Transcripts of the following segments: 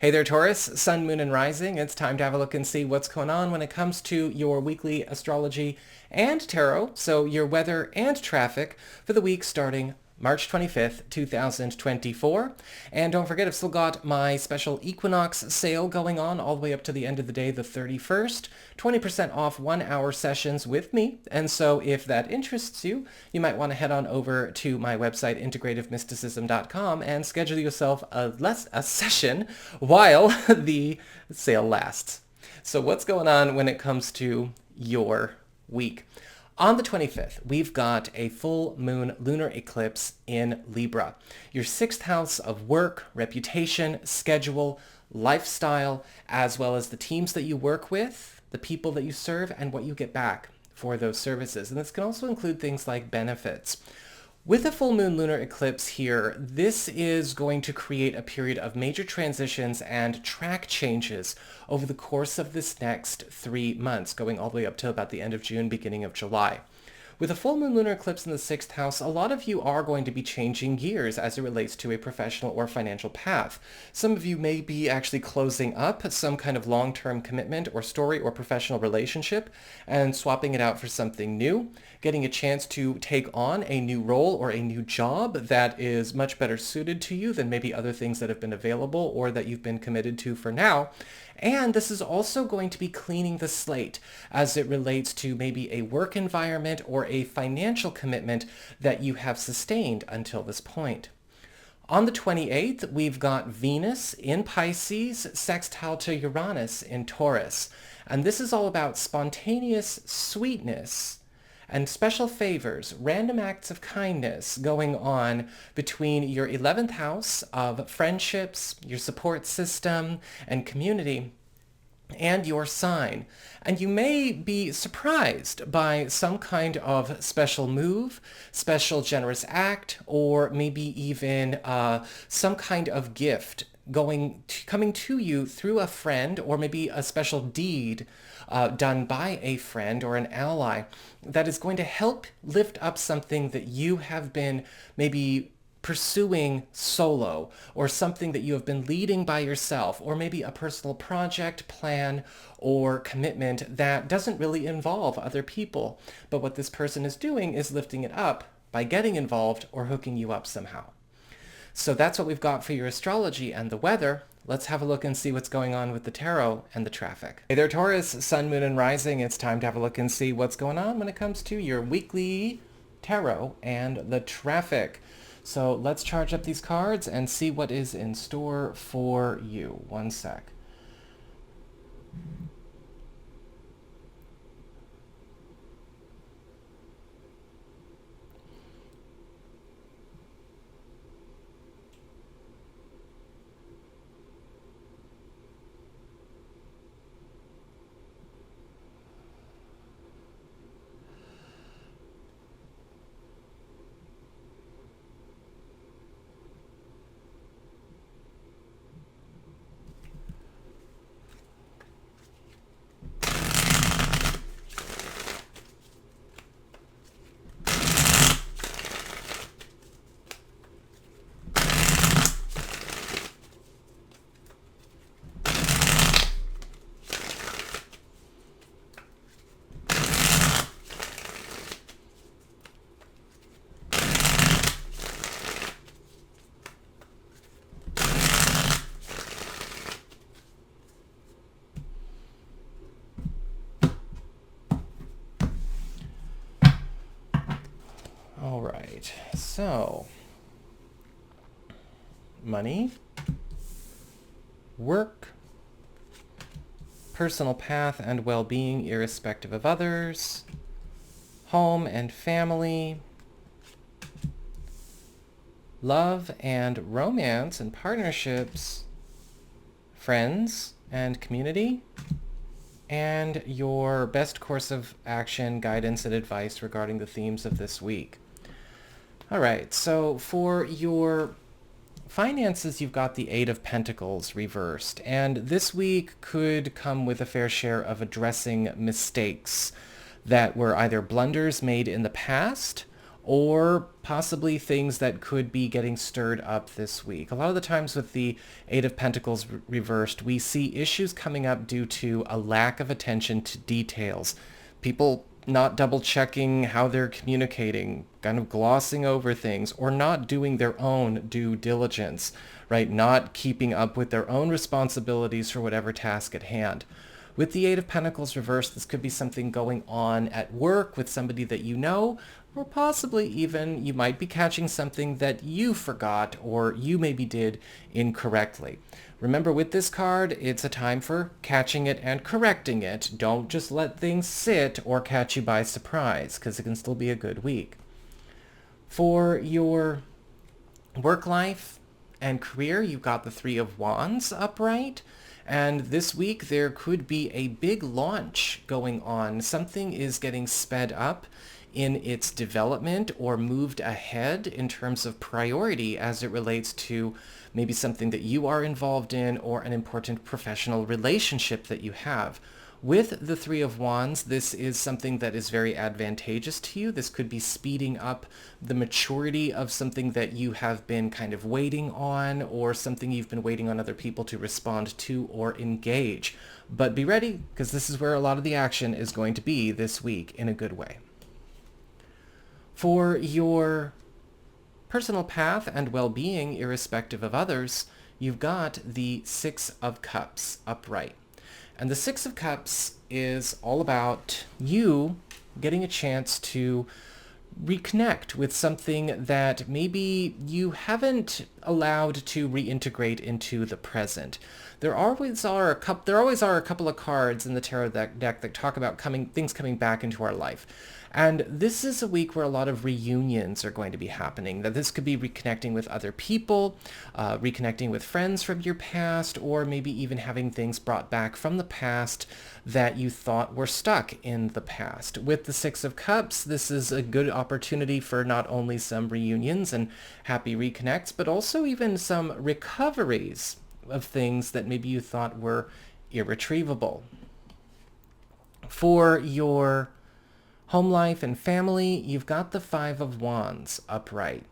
Hey there, Taurus, Sun, Moon, and Rising. It's time to have a look and see what's going on when it comes to your weekly astrology and tarot, so your weather and traffic for the week starting March 25th, 2024. And don't forget, I've still got my special equinox sale going on all the way up to the end of the day, the 31st. 20% off 1-hour sessions with me. And so if that interests you, you might want to head on over to my website, integrativemysticism.com, and schedule yourself a session while the sale lasts. So what's going on when it comes to your week? On the 25th, we've got a full moon lunar eclipse in Libra. Your sixth house of work, reputation, schedule, lifestyle, as well as the teams that you work with, the people that you serve, and what you get back for those services. And this can also include things like benefits. With a full moon lunar eclipse here, this is going to create a period of major transitions and track changes over the course of this next 3 months, going all the way up to about the end of June, beginning of July. With a full moon lunar eclipse in the sixth house, a lot of you are going to be changing gears as it relates to a professional or financial path. Some of you may be actually closing up some kind of long-term commitment or story or professional relationship and swapping it out for something new, getting a chance to take on a new role or a new job that is much better suited to you than maybe other things that have been available or that you've been committed to for now. And this is also going to be cleaning the slate as it relates to maybe a work environment or a financial commitment that you have sustained until this point. On the 28th, we've got Venus in Pisces, sextile to Uranus in Taurus. And this is all about spontaneous sweetness and special favors, random acts of kindness going on between your 11th house of friendships, your support system, and community, and your sign. And you may be surprised by some kind of special move, special generous act, or maybe even some kind of gift coming to you through a friend, or maybe a special deed done by a friend or an ally that is going to help lift up something that you have been maybe pursuing solo, or something that you have been leading by yourself, or maybe a personal project, plan, or commitment that doesn't really involve other people. But what this person is doing is lifting it up by getting involved or hooking you up somehow. So that's what we've got for your astrology and the weather. Let's have a look and see what's going on with the tarot and the traffic. Hey there, Taurus, Sun, Moon, and Rising. It's time to have a look and see what's going on when it comes to your weekly tarot and the traffic. So let's charge up these cards and see what is in store for you. One sec. All right, so money, work, personal path and well-being irrespective of others, home and family, love and romance and partnerships, friends and community, and your best course of action, guidance, and advice regarding the themes of this week. All right, so for your finances, you've got the Eight of Pentacles reversed, and this week could come with a fair share of addressing mistakes that were either blunders made in the past or possibly things that could be getting stirred up this week. A lot of the times with the Eight of Pentacles reversed, we see issues coming up due to a lack of attention to details. People not double checking how they're communicating, kind of glossing over things, or not doing their own due diligence, right? Not keeping up with their own responsibilities for whatever task at hand. With the Eight of Pentacles reversed, this could be something going on at work with somebody that you know, or possibly even you might be catching something that you forgot or you maybe did incorrectly. Remember, with this card, it's a time for catching it and correcting it. Don't just let things sit or catch you by surprise, because it can still be a good week. For your work life and career, you've got the Three of Wands upright. And this week, there could be a big launch going on. Something is getting sped up in its development or moved ahead in terms of priority as it relates to maybe something that you are involved in or an important professional relationship that you have. With the Three of Wands, this is something that is very advantageous to you. This could be speeding up the maturity of something that you have been kind of waiting on, or something you've been waiting on other people to respond to or engage. But be ready, because this is where a lot of the action is going to be this week in a good way. For your personal path and well-being, irrespective of others, you've got the Six of Cups upright. And the Six of Cups is all about you getting a chance to reconnect with something that maybe you haven't allowed to reintegrate into the present. There always are a couple of cards in the tarot deck that talk about things coming back into our life. And this is a week where a lot of reunions are going to be happening. That this could be reconnecting with other people, reconnecting with friends from your past, or maybe even having things brought back from the past that you thought were stuck in the past. With the Six of Cups, this is a good opportunity for not only some reunions and happy reconnects, but also even some recoveries of things that maybe you thought were irretrievable. For your home life and family, you've got the Five of Wands upright.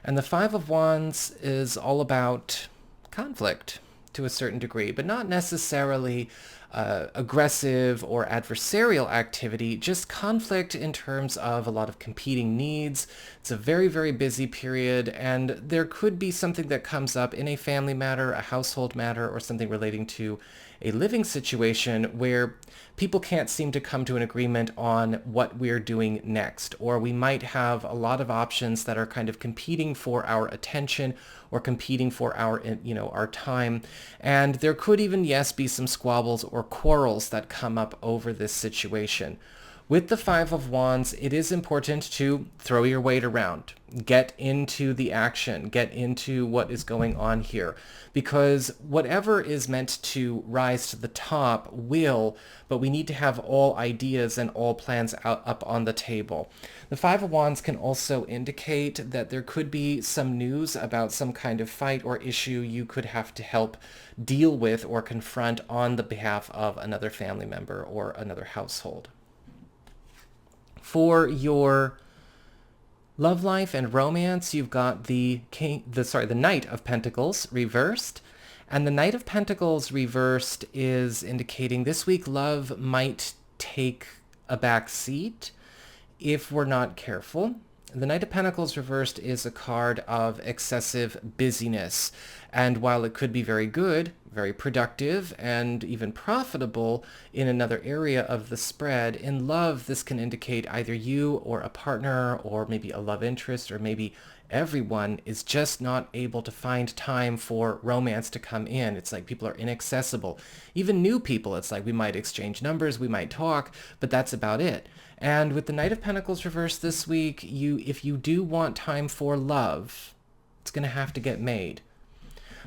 And the Five of Wands is all about conflict to a certain degree, but not necessarily aggressive or adversarial activity, just conflict in terms of a lot of competing needs. It's a very, very busy period, and there could be something that comes up in a family matter, a household matter, or something relating to a living situation where people can't seem to come to an agreement on what we're doing next, or we might have a lot of options that are kind of competing for our attention or competing for our time. And there could even, yes, be some squabbles or quarrels that come up over this situation. With the Five of Wands, it is important to throw your weight around. Get into the action. Get into what is going on here. Because whatever is meant to rise to the top will, but we need to have all ideas and all plans up on the table. The Five of Wands can also indicate that there could be some news about some kind of fight or issue you could have to help deal with or confront on the behalf of another family member or another household. For your love life and romance, you've got the Knight of Pentacles reversed. And the Knight of Pentacles reversed is indicating this week love might take a back seat if we're not careful. The Knight of Pentacles reversed is a card of excessive busyness. And while it could be very good, very productive, and even profitable in another area of the spread, in love, this can indicate either you or a partner or maybe a love interest or maybe everyone is just not able to find time for romance to come in. It's like people are inaccessible. Even new people, it's like we might exchange numbers, we might talk, but that's about it. And with the Knight of Pentacles reversed this week, if you do want time for love, it's going to have to get made.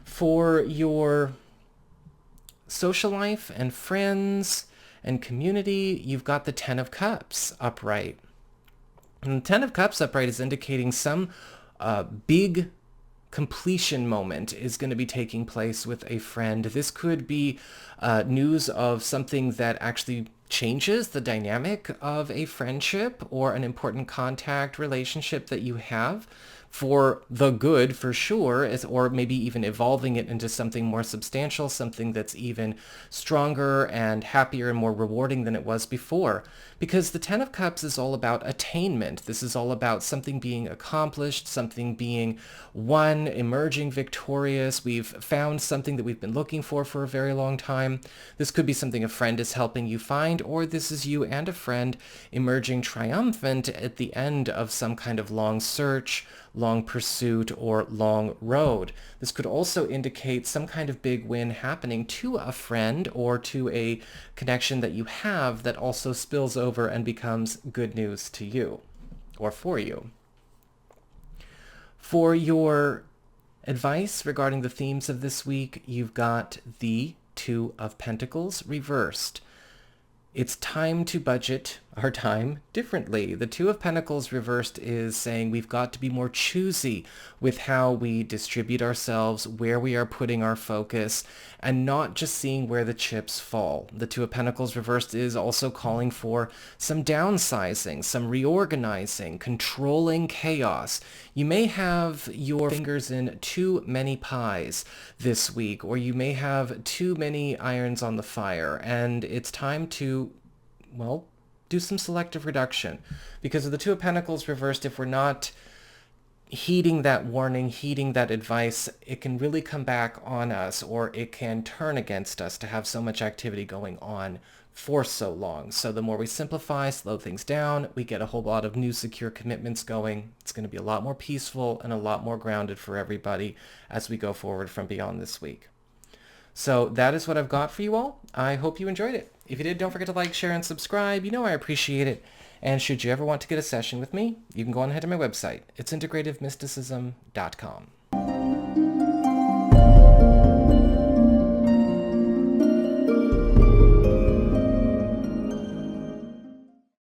For your social life and friends and community, you've got the Ten of Cups upright. And the Ten of Cups upright is indicating some big completion moment is going to be taking place with a friend. This could be news of something that actually changes the dynamic of a friendship or an important contact relationship that you have for the good, for sure, or maybe even evolving it into something more substantial, something that's even stronger and happier and more rewarding than it was before. Because the Ten of Cups is all about attainment. This is all about something being accomplished, something being won, emerging victorious. We've found something that we've been looking for a very long time. This could be something a friend is helping you find, or this is you and a friend emerging triumphant at the end of some kind of long search, long pursuit, or long road. This could also indicate some kind of big win happening to a friend or to a connection that you have that also spills over and becomes good news to you or for you. For your advice regarding the themes of this week, you've got the Two of Pentacles reversed. It's time to budget our time differently. The Two of Pentacles reversed is saying we've got to be more choosy with how we distribute ourselves, where we are putting our focus, and not just seeing where the chips fall. The Two of Pentacles reversed is also calling for some downsizing, some reorganizing, controlling chaos. You may have your fingers in too many pies this week, or you may have too many irons on the fire, and it's time to, well, do some selective reduction. Because of the Two of Pentacles reversed, if we're not heeding that warning, heeding that advice, it can really come back on us, or it can turn against us to have so much activity going on for so long. So the more we simplify, slow things down, we get a whole lot of new secure commitments going. It's going to be a lot more peaceful and a lot more grounded for everybody as we go forward from beyond this week. So that is what I've got for you all. I hope you enjoyed it. If you did, don't forget to like, share, and subscribe. You know I appreciate it. And should you ever want to get a session with me, you can go on ahead to my website. It's integrativemysticism.com.